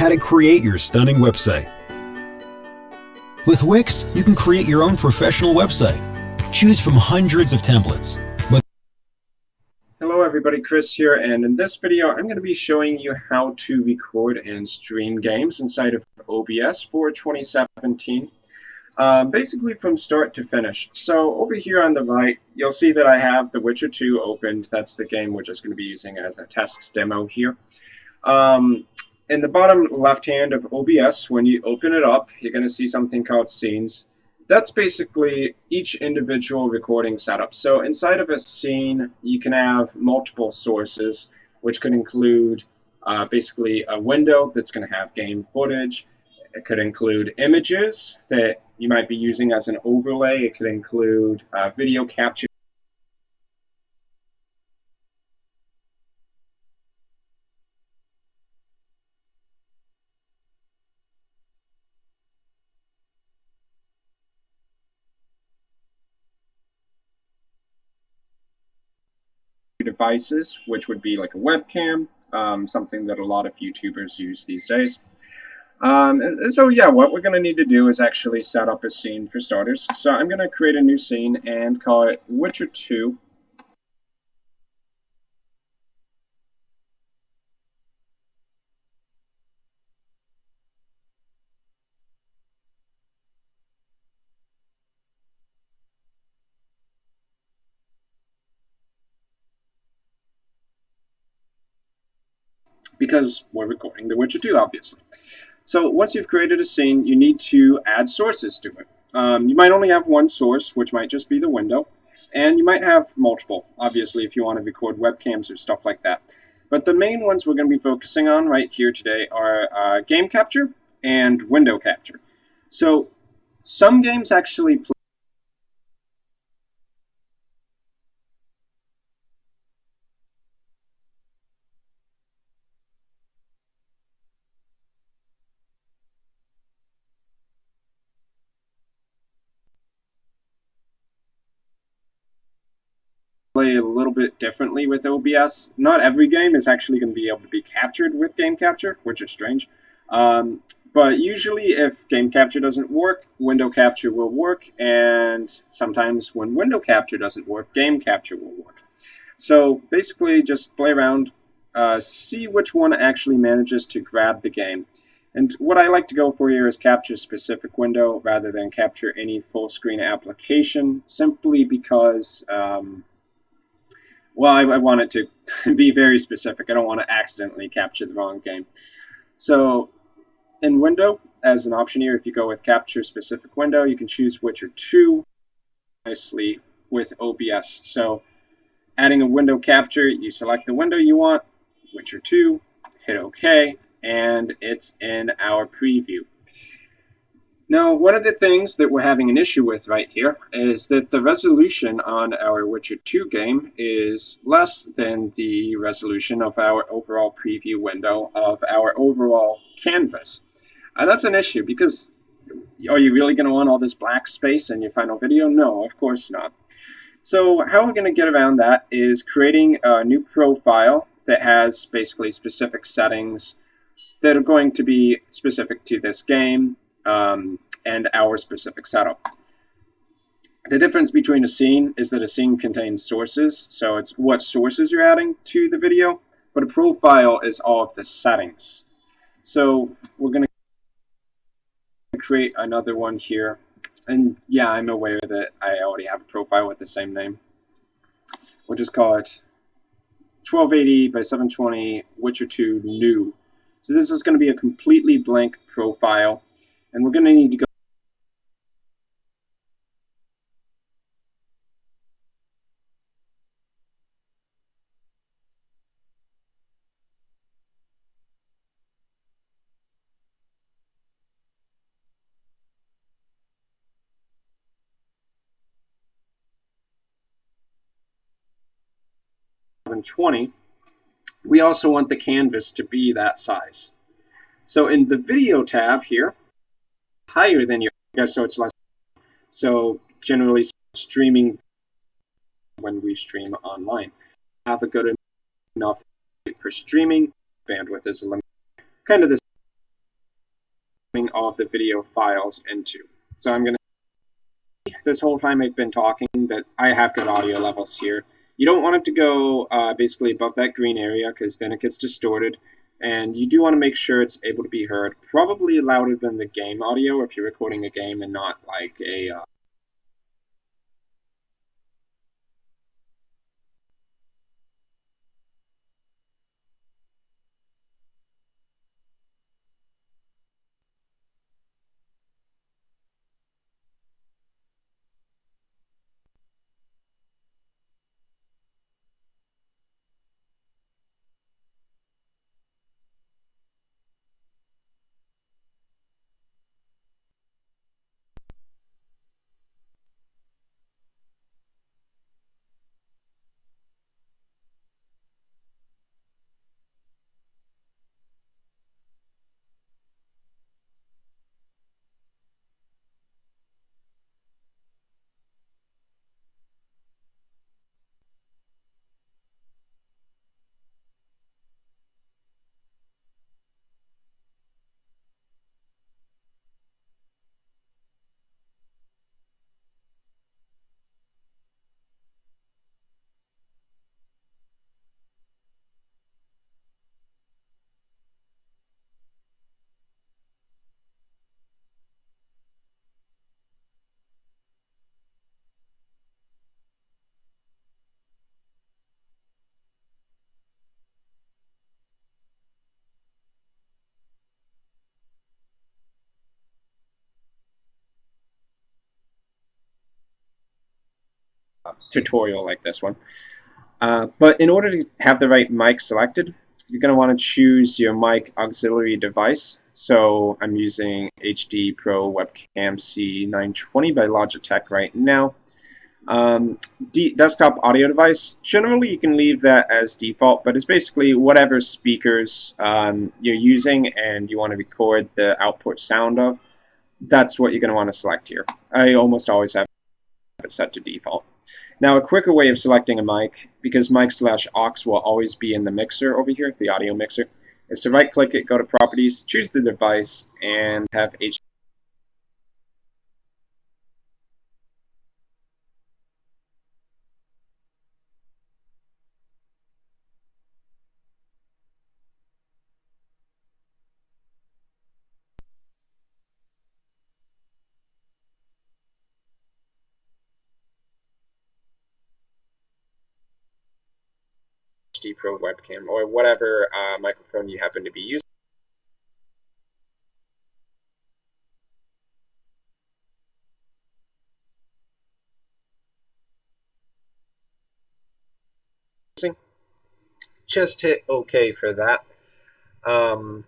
how to create your stunning website. With Wix, you can create your own professional website. Choose from hundreds of templates. Hello everybody, Chris here, and in this video I'm going to be showing you how to record and stream games inside of OBS for 2017. Basically from start to finish. So over here on the right, you'll see that I have The Witcher 2 opened. That's the game we're just going to be using as a test demo here. In the bottom left hand of OBS, when you open it up, you're going to see something called Scenes. That's basically each individual recording setup. So inside of a scene, you can have multiple sources, which could include basically a window that's going to have game footage. It could include images that you might be using as an overlay. It could include video capture devices, which would be like a webcam, something that a lot of YouTubers use these days. So yeah, what we're going to need to do is actually set up a scene for starters. So I'm going to create a new scene and call it Witcher 2. Because we're recording The Witcher 2, obviously. So once you've created a scene, you need to add sources to it. You might only have one source, which might just be the window, and you might have multiple, obviously, if you want to record webcams or stuff like that. But the main ones we're going to be focusing on right here today are game capture and window capture. So some games actually play a little bit differently with OBS. Not every game is actually going to be able to be captured with game capture, which is strange. But usually if game capture doesn't work, window capture will work, and sometimes when window capture doesn't work, game capture will work. So basically just play around, see which one actually manages to grab the game. And what I like to go for here is capture specific window rather than capture any full screen application, simply because well, I want it to be very specific. I don't want to accidentally capture the wrong game. So in window, as an option here, if you go with capture specific window, you can choose Witcher 2 nicely with OBS. So adding a window capture, you select the window you want, Witcher 2, hit OK, and it's in our preview. Now, one of the things that we're having an issue with right here is that the resolution on our Witcher 2 game is less than the resolution of our overall preview window of our overall canvas. That's an issue because are you really going to want all this black space in your final video? No, of course not. So how we're going to get around that is creating a new profile that has basically specific settings that are going to be specific to this game. And our specific setup. The difference between a scene is that a scene contains sources, so it's what sources you're adding to the video, but a profile is all of the settings. So we're going to create another one here, and yeah, I'm aware that I already have a profile with the same name. We'll just call it 1280 by 720 Witcher 2 New. So this is going to be a completely blank profile. And we're going to need to go to 20. We also want the canvas to be that size. So in the video tab here, higher than your, so it's less. So generally streaming when we stream online. Have a good enough for streaming, bandwidth is limited. Kind of this all of the video files into. So I'm going to, this whole time I've been talking, that I have good audio levels here. You don't want it to go basically above that green area, because then it gets distorted. And you do want to make sure it's able to be heard, probably louder than the game audio if you're recording a game and not like a tutorial like this one. But in order to have the right mic selected, you're going to want to choose your mic auxiliary device. So I'm using HD Pro Webcam C920 by Logitech right now. Desktop audio device, generally you can leave that as default, but it's basically whatever speakers you're using and you want to record the output sound of. That's what you're going to want to select here. I almost always have it set to default. Now, a quicker way of selecting a mic, because mic/aux will always be in the mixer over here, the audio mixer, is to right-click it, go to Properties, choose the device, and have HD. Pro webcam, or whatever microphone you happen to be using. Just hit OK for that. Now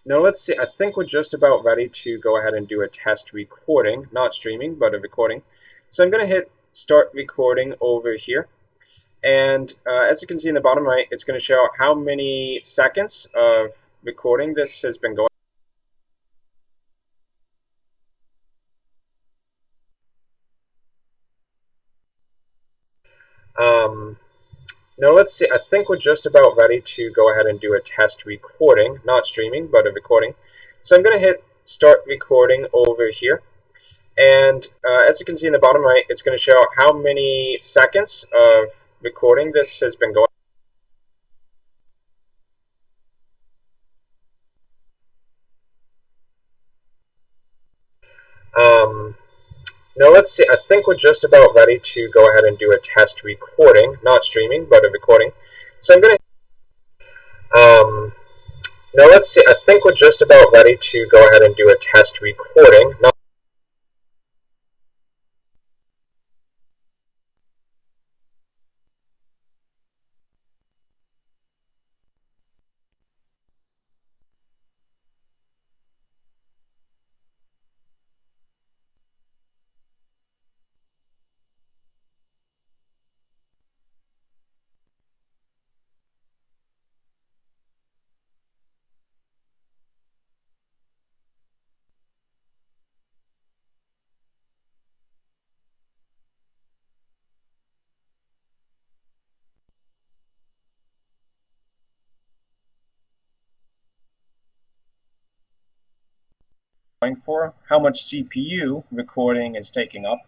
let's see, I think we're just about ready to go ahead and do a test recording, not streaming, but a recording. So I'm going to hit Start Recording over here. And as you can see in the bottom right, it's going to show how many seconds of recording this has been going. Now let's see, I think we're just about ready to go ahead and do a test recording, not streaming, but a recording. So I'm going to hit Start Recording over here. And as you can see in the bottom right, it's going to show how many seconds of recording this has been going. Now let's see, I think we're just about ready to go ahead and do a test recording, not streaming, but a recording. So I'm going to, now let's see, I think we're just about ready to go ahead and do a test recording. going for, how much CPU recording is taking up.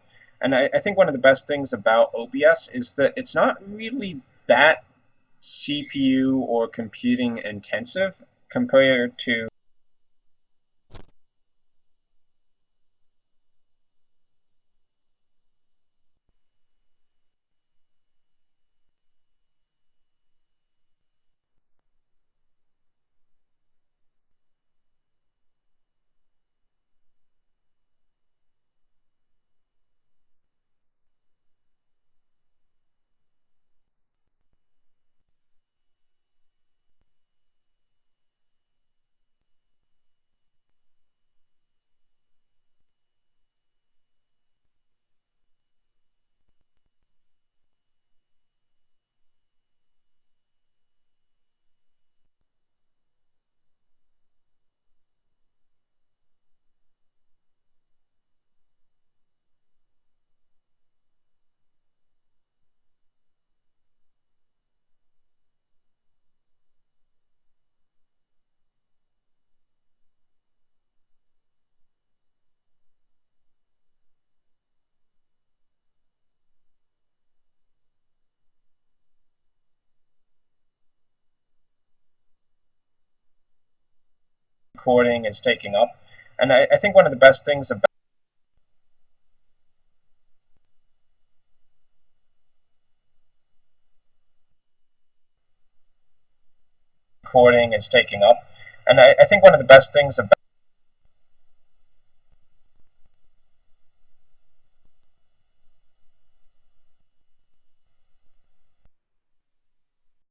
And I think one of the best things about OBS is that it's not really that CPU or computing intensive compared to recording is taking up. And I think one of the best things about recording is taking up. And I think one of the best things about